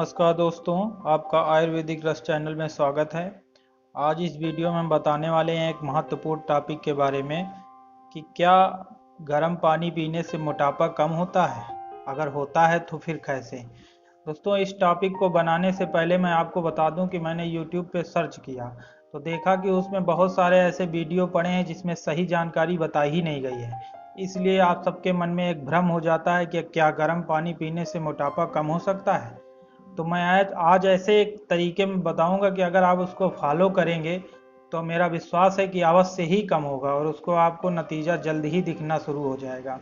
नमस्कार दोस्तों, आपका आयुर्वेदिक रस चैनल में स्वागत है। आज इस वीडियो में हम बताने वाले हैं एक महत्वपूर्ण टॉपिक के बारे में कि क्या गर्म पानी पीने से मोटापा कम होता है? अगर होता है तो फिर कैसे? दोस्तों, इस टॉपिक को बनाने से पहले मैं आपको बता दूं कि मैंने YouTube पे सर्च किया तो देखा कि उसमें बहुत सारे ऐसे वीडियो पड़े हैं जिसमें सही जानकारी बताई ही नहीं गई है। इसलिए आप सबके मन में एक भ्रम हो जाता है कि क्या गर्म पानी पीने से मोटापा कम हो सकता है। तो मैं आज ऐसे एक तरीके में बताऊंगा कि अगर आप उसको फॉलो करेंगे तो मेरा विश्वास है कि अवश्य ही कम होगा और उसको आपको नतीजा जल्द ही दिखना शुरू हो जाएगा।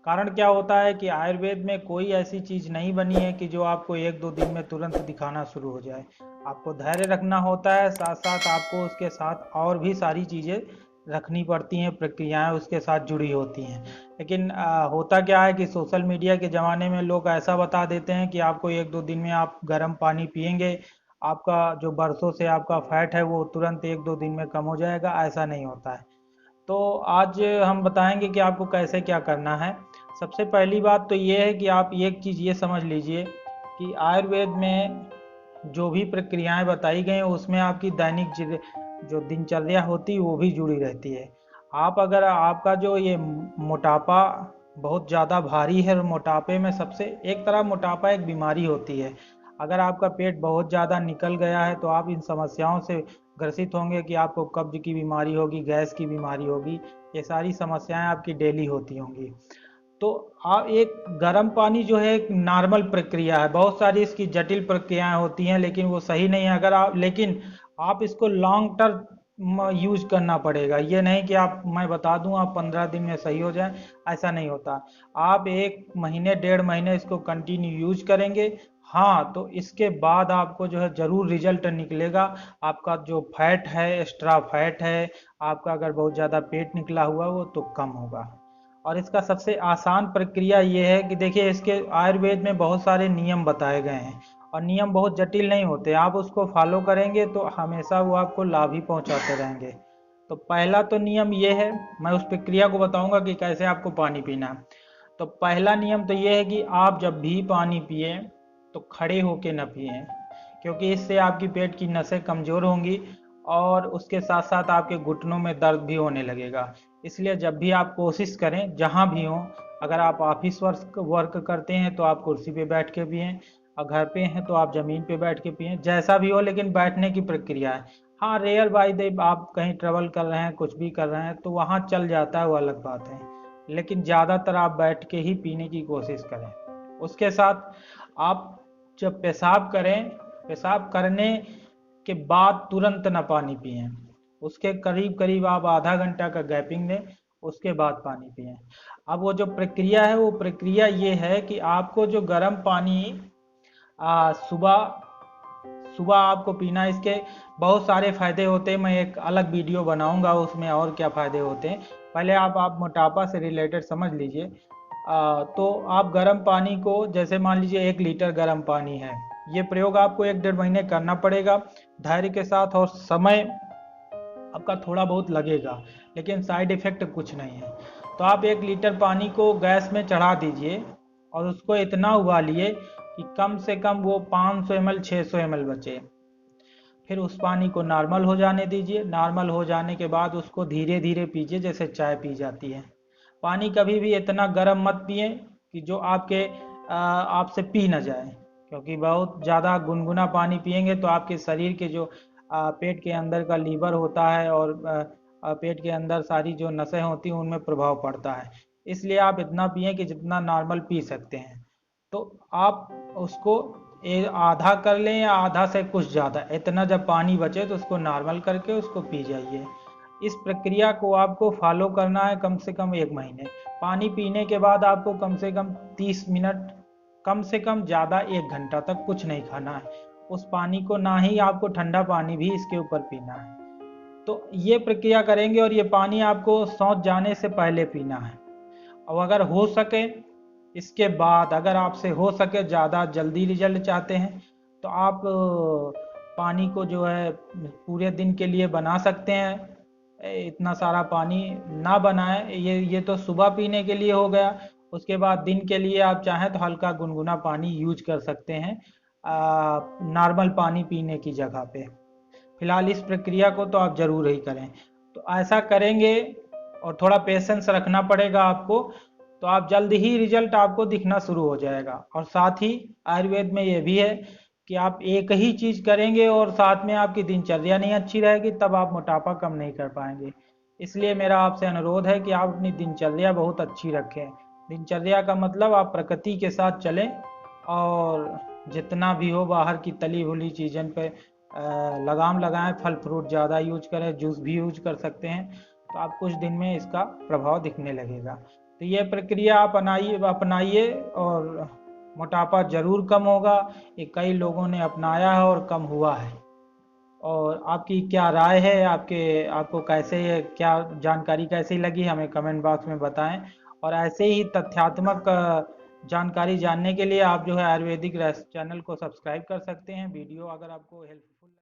कारण क्या होता है कि आयुर्वेद में कोई ऐसी चीज़ नहीं बनी है कि जो आपको एक दो दिन में तुरंत दिखाना शुरू हो जाए। आपको धैर्य रखना होता है, साथ साथ आपको उसके साथ और भी सारी चीज़ें रखनी पड़ती हैं, प्रक्रियाएं उसके साथ जुड़ी होती हैं। लेकिन होता क्या है कि सोशल मीडिया के ज़माने में लोग ऐसा बता देते हैं कि आपको एक दो दिन में आप गर्म पानी पिएंगे, आपका जो बरसों से आपका फैट है वो तुरंत एक दो दिन में कम हो जाएगा। ऐसा नहीं होता है। तो आज हम बताएंगे कि आपको कैसे क्या करना है। सबसे पहली बात तो ये है कि आप एक चीज़ ये समझ लीजिए कि आयुर्वेद में जो भी प्रक्रियाएं बताई गई हैं उसमें आपकी दैनिक जो दिनचर्या होती है वो भी जुड़ी रहती है। आप अगर आपका जो ये मोटापा बहुत ज़्यादा भारी है और मोटापे में सबसे एक तरह मोटापा एक बीमारी होती है। अगर आपका पेट बहुत ज़्यादा निकल गया है तो आप इन समस्याओं से ग्रसित होंगे कि आपको कब्ज की बीमारी होगी, गैस की बीमारी होगी। ये सारी समस्याएं आपकी डेली होती होंगी। तो आप एक गर्म पानी जो है एक नॉर्मल प्रक्रिया है। बहुत सारी इसकी जटिल प्रक्रियाएं होती हैं लेकिन वो सही नहीं है। अगर आप लेकिन आप इसको लॉन्ग टर्म यूज करना पड़ेगा। ये नहीं कि आप मैं बता दूं आप 15 दिन में सही हो जाए, ऐसा नहीं होता। आप एक महीने डेढ़ महीने इसको कंटिन्यू यूज करेंगे, हाँ, तो इसके बाद आपको जो है ज़रूर रिजल्ट निकलेगा। आपका जो फैट है, एक्स्ट्रा फैट है, आपका अगर बहुत ज़्यादा पेट निकला हुआ वो तो कम होगा। और इसका सबसे आसान प्रक्रिया ये है कि देखिए, इसके आयुर्वेद में बहुत सारे नियम बताए गए हैं और नियम बहुत जटिल नहीं होते। आप उसको फॉलो करेंगे तो हमेशा वो आपको लाभ ही पहुंचाते रहेंगे। तो पहला तो नियम ये है, मैं उस प्रक्रिया को बताऊंगा कि कैसे आपको पानी पीना है। तो पहला नियम तो ये है कि आप जब भी पानी पिए तो खड़े होके न पिए, क्योंकि इससे आपकी पेट की नसें कमज़ोर होंगी और उसके साथ साथ आपके घुटनों में दर्द भी होने लगेगा। इसलिए जब भी आप कोशिश करें, जहाँ भी हों, अगर आप ऑफिस वर्क करते हैं तो आप कुर्सी पे बैठ के पिएं, और घर पे हैं तो आप ज़मीन पे बैठ के पिएं, जैसा भी हो, लेकिन बैठने की प्रक्रिया है। हाँ, रेयर बाई डे आप कहीं ट्रेवल कर रहे हैं, कुछ भी कर रहे हैं तो वहाँ चल जाता है, वो अलग बात है। लेकिन ज़्यादातर आप बैठ के ही पीने की कोशिश करें। उसके साथ आप जब पेशाब करें, पेशाब करने के बाद तुरंत ना पानी पिएं। उसके करीब करीब आप आधा घंटा का गैपिंग दें, उसके बाद पानी पिएं। अब वो जो प्रक्रिया है वो प्रक्रिया ये है कि आपको जो गर्म पानी सुबह सुबह आपको पीना है। इसके बहुत सारे फायदे होते हैं, मैं एक अलग वीडियो बनाऊंगा उसमें और क्या फायदे होते हैं। पहले आप मोटापा से रिलेटेड समझ लीजिए। तो आप गर्म पानी को, जैसे मान लीजिए 1 लीटर गर्म पानी है, ये प्रयोग आपको एक डेढ़ महीने करना पड़ेगा धैर्य के साथ, और समय आपका थोड़ा बहुत लगेगा लेकिन साइड इफेक्ट कुछ नहीं है। तो आप 1 लीटर पानी को गैस में चढ़ा दीजिए और उसको इतना उबालिए कि कम से कम वो 500 ml 600 ml बचे। फिर उस पानी को नॉर्मल हो जाने दीजिए। नॉर्मल हो जाने के बाद उसको धीरे धीरे पीजिए जैसे चाय पी जाती है। पानी कभी भी इतना गर्म मत पिए कि जो आपसे पी ना जाए, क्योंकि बहुत ज़्यादा गुनगुना पानी पिएंगे तो आपके शरीर के जो पेट के अंदर का लीवर होता है और पेट के अंदर सारी जो नसें होती हैं उनमें प्रभाव पड़ता है। इसलिए आप इतना पिए कि जितना नॉर्मल पी सकते हैं। तो आप उसको आधा कर लें या आधा से कुछ ज़्यादा, इतना जब पानी बचे तो उसको नॉर्मल करके उसको पी जाइए। इस प्रक्रिया को आपको फॉलो करना है कम से कम 1 महीने। पानी पीने के बाद आपको कम से कम 30 मिनट, कम से कम ज़्यादा 1 घंटा तक कुछ नहीं खाना है। उस पानी को, ना ही आपको ठंडा पानी भी इसके ऊपर पीना है। तो ये प्रक्रिया करेंगे और ये पानी आपको शौच जाने से पहले पीना है। और अगर हो सके इसके बाद, अगर आपसे हो सके, ज़्यादा जल्दी रिजल्ट चाहते हैं तो आप पानी को जो है पूरे दिन के लिए बना सकते हैं। इतना सारा पानी ना बनाएं, ये तो सुबह पीने के लिए हो गया। उसके बाद दिन के लिए आप चाहें तो हल्का गुनगुना पानी यूज कर सकते हैं। नॉर्मल पानी पीने की जगह पे। फिलहाल इस प्रक्रिया को तो आप ज़रूर ही करें। तो ऐसा करेंगे और थोड़ा पेशेंस रखना पड़ेगा आपको, तो आप जल्द ही रिजल्ट आपको दिखना शुरू हो जाएगा। और साथ ही आयुर्वेद में ये भी है कि आप एक ही चीज़ करेंगे और साथ में आपकी दिनचर्या नहीं अच्छी रहेगी, तब आप मोटापा कम नहीं कर पाएंगे। इसलिए मेरा आपसे अनुरोध है कि आप अपनी दिनचर्या बहुत अच्छी रखें। दिनचर्या का मतलब आप प्रकृति के साथ चलें और जितना भी हो बाहर की तली भुली चीज़ों पे लगाम लगाएं, फल फ्रूट ज़्यादा यूज करें, जूस भी यूज कर सकते हैं, तो आप कुछ दिन में इसका प्रभाव दिखने लगेगा। तो ये प्रक्रिया आप अपनाइए और मोटापा ज़रूर कम होगा। ये कई लोगों ने अपनाया है और कम हुआ है। और आपकी क्या राय है, आपको कैसे ये क्या जानकारी कैसी लगी, हमें कमेंट बॉक्स में बताएं। और ऐसे ही तथ्यात्मक जानकारी जानने के लिए आप जो है आयुर्वेदिक चैनल को सब्सक्राइब कर सकते हैं। वीडियो अगर आपको हेल्प